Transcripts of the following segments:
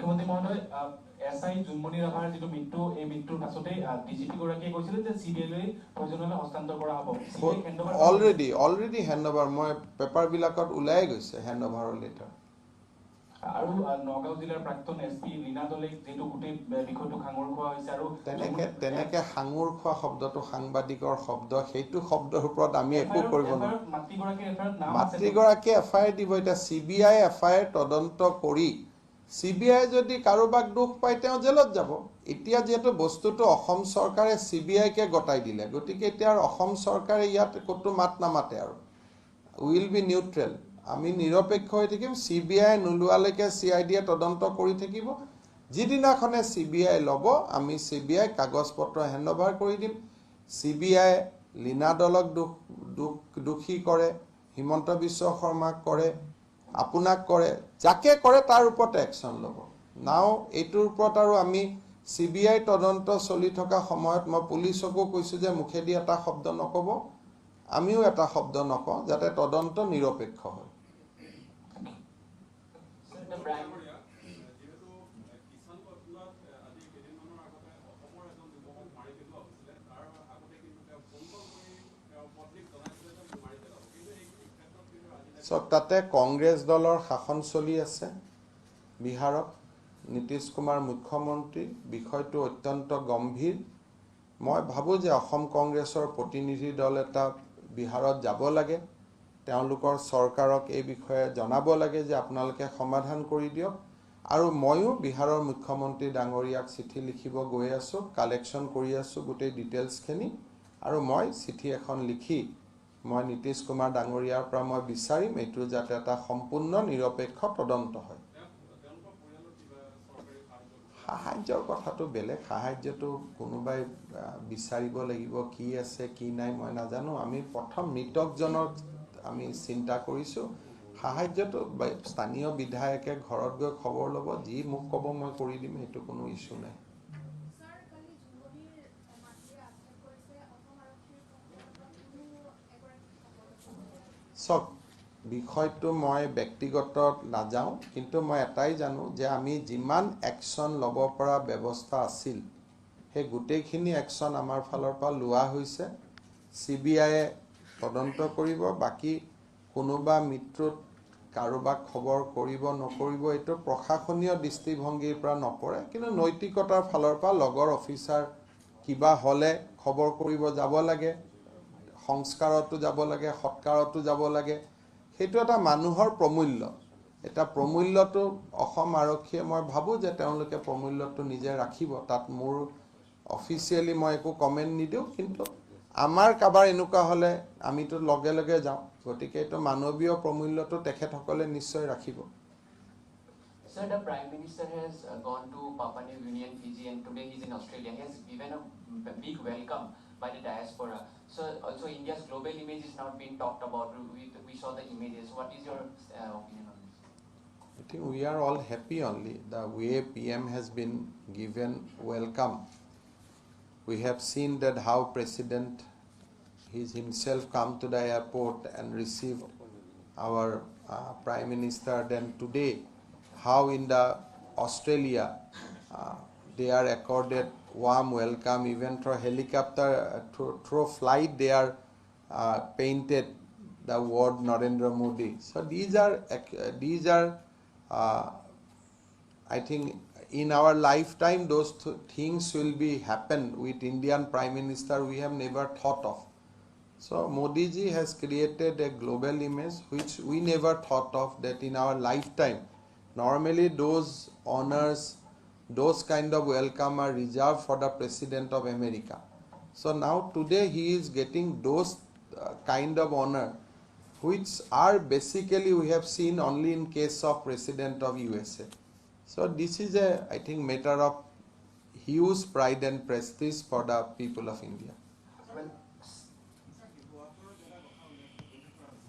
মুখ্যমন্ত্ৰী মহোদয় এসআই জুনমনি ৰাভাৰ যিটো মৃত্যু এই মৃত্যুৰ পাছতে ডিজিপি গৰাকীয়ে কৈছিল যে সিবিআইলৈ প্ৰয়োজন হ'লে হস্তান্তৰ কৰা হ'ব অলৰেডি হেণ্ডঅভাৰ মই পেপাৰ বিলাকত ওলাই গৈছে হেণ্ডঅভাৰৰ লেটাৰ আৰু নগাঁও জিলাৰ প্ৰাক্তন এসপি লীনা দলেক যেটো গোটেই বিষয়টো খাঙৰ খোৱা হৈছে আৰু তেনেকে খাঙৰ খোৱা শব্দটো সাংবাদিকৰ শব্দ সেইটো শব্দৰ ওপৰত আমি একো কৰিব নোৱাৰো মাতৃগৰাকী এফআইআৰ দিব এটা সিবিআই এফআইআৰ তদন্ত কৰি সিবিআই যদি কাৰোবাক দুখ পায় তেওঁ জেলত যাব এতিয়া যেটো বস্তুটো অসম চৰকাৰে সিবিআই কে গটাই দিলে গতিকে এতিয়া অসম চৰকাৰে ইয়াত কতো মাত নামাতে আৰু উইল বি নিউট্ৰেল আমি নিৰপেক্ষ হৈ থাকিম সিবিআই নুলুৱালৈকে সিআইডিয়ে তদন্ত কৰি থাকিব যিদিনাখনে সিবিআই ল'ব আমি সিবিআই কাগজপত্ৰ হেণ্ডঅভাৰ কৰি দিম সিবিআই লীনা দলক দোষী কৰে হিমন্ত বিশ্ব শৰ্মাক কৰে আপোনাক কৰে যাকে কৰে তাৰ ওপৰত একচন ল'ব নাও এইটোৰ ওপৰত আৰু আমি সিবিআই তদন্ত চলি থকা সময়ত মই পুলিচকো কৈছো যে মুখেদি এটা শব্দ নকব আমিও এটা শব্দ নকওঁ যাতে তদন্ত নিৰপেক্ষ হয় তাতে কংগ্ৰেছ দলৰ শাসন চলি আছে বিহাৰত নীতিশ কুমাৰ মুখ্যমন্ত্ৰী বিষয়টো অত্যন্ত গম্ভীৰ মই ভাবো যে অসম কংগ্ৰেছৰ প্ৰতিনিধি দল এটা বিহাৰত যাব লাগে তেওঁলোকৰ চৰকাৰক এই বিষয়ে জনাব লাগে যে আপোনালোকে সমাধান কৰি দিয়ক আৰু ময়ো বিহাৰৰ মুখ্যমন্ত্ৰী ডাঙৰীয়াক চিঠি লিখিব গৈ আছো কালেকচন কৰি আছো গোটেই ডিটেইলছখিনি আৰু মই চিঠি এখন লিখি মই নীতিশ কুমাৰ ডাঙৰীয়াৰ পৰা মই বিচাৰিম এইটো যাতে এটা সম্পূৰ্ণ নিৰপেক্ষ তদন্ত হয় সাহায্যৰ কথাটো বেলেগ সাহায্যটো কোনোবাই বিচাৰিব লাগিব কি আছে কি নাই মই নাজানো আমি প্ৰথম মৃতকজনৰ আমি চিন্তা কৰিছো সাহায্যটো স্থানীয় বিধায়কে ঘৰত গৈ খবৰ ল'ব যি মোক ক'ব মই কৰি দিম সেইটো কোনো ইস্যু নাই সব বিষয়টো মই ব্যক্তিগত নাযাওঁ কিন্তু মই এটাই জানো যে আমি যিমান একচন ল'ব পৰা ব্যৱস্থা আছিল সেই গোটেইখিনি একচন আমাৰ ফালৰ পৰা লোৱা হৈছে সিবিআই তদন্ত কৰিব বাকি কোনোবা মৃত্যুত কাৰোবাক খবৰ কৰিব নকৰিব এইটো প্ৰশাসনীয় দৃষ্টিভংগীৰ পৰা নপৰে কিন্তু নৈতিকতাৰ ফালৰ পৰা লগৰ অফিচাৰ কিবা হলে খবৰ কৰিব যাব লাগে সংস্কাৰতো যাব লাগে সৎকাৰতো যাব লাগে সেইটো এটা মানুহৰ প্ৰমূল্য এটা প্ৰমূল্যটো অসম আৰক্ষীয়ে মই ভাবো যে তেওঁলোকে প্ৰমূল্যটো নিজে ৰাখিব তাত মোৰ অফিচিয়েলি মই একো কমেন্ট নিদিও কিন্তু আমাৰ কাবাৰ এনেকুৱা হলে আমিতো লগে লগে যাওঁ গতিকে এইটো মানৱীয় প্ৰমূল্যটো তেখেতসকলে নিশ্চয় ৰাখিব Sir, the Prime Minister has gone to Papua New Guinea and Fiji and today he's in Australia. He has given a big welcome by the diaspora. So also India's global image is not being talked about. We saw the images. What is your opinion on this? I think we are all happy only. The way PM has been given welcome. We have seen that how President he's himself come to the airport and received our Prime Minister. Then today, how in the Australia they are accorded warm welcome even through helicopter through flight they are painted the word Narendra Modi. So these are I think in our lifetime those things will be happen with Indian Prime Minister we have never thought of. So Modi ji has created a global image which we never thought of that in our lifetime. Normally those honors, those kind of welcome are reserved for the President of America. So now today he is getting those kind of honor which are basically we have seen only in case of President of USA. So this is a I think matter of huge pride and prestige for the people of India.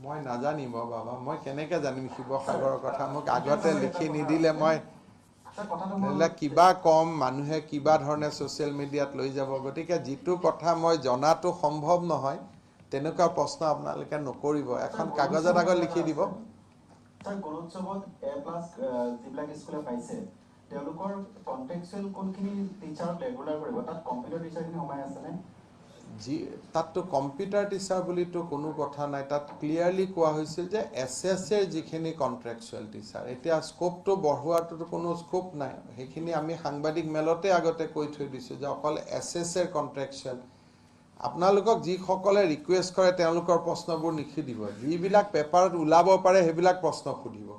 মই নাজানিম বাবা মই কেনেকৈ জানিম শিৱসাগৰৰ কথা মোক আগতে লিখি নিদিলে মই কিবা কম মানুহে কিবা ধৰণে সোশ্যাল মিডিয়াত লৈ যাব গতিকে যিটো কথা মই জনাটো সম্ভৱ নহয় তেনেকুৱা প্ৰশ্ন আপোনালোকে নকৰিব এখন কাগজত আগত লিখি দিব স্যাৰ গণোৎসৱত A+ যিবিলাক স্কুলে পাইছে তেওঁলোকৰ কন্টেক্সুৱেল কোনখিনি টিচাৰক ৰেগুলাৰ কৰিব তাত কম্পিউটাৰ টিচাৰখিনি সোমাই আছেনে যি তাততো কম্পিউটাৰ টিচাৰ বুলিতো কোনো কথা নাই তাত ক্লিয়াৰলি কোৱা হৈছিল যে এছএছএৰ যিখিনি কণ্ট্ৰেকচুৱেল টিচাৰ এতিয়া স্কোপটো বঢ়োৱাটোতো কোনো স্কোপ নাই সেইখিনি আমি সাংবাদিক মেলতে আগতে কৈ থৈ দিছোঁ যে অকল এছএছএৰ কণ্ট্ৰেকচুৱেল আপোনালোকক যিসকলে ৰিকুৱেষ্ট কৰে তেওঁলোকৰ প্ৰশ্নবোৰ লিখি দিব যিবিলাক পেপাৰত ওলাব পাৰে সেইবিলাক প্ৰশ্ন সুধিব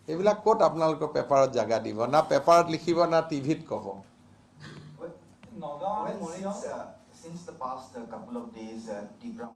এইবিলাক ক'ত আপোনালোকৰ পেপাৰত জাগা দিব না পেপাৰত লিখিব না টিভিত ক'ব Since the past couple of days,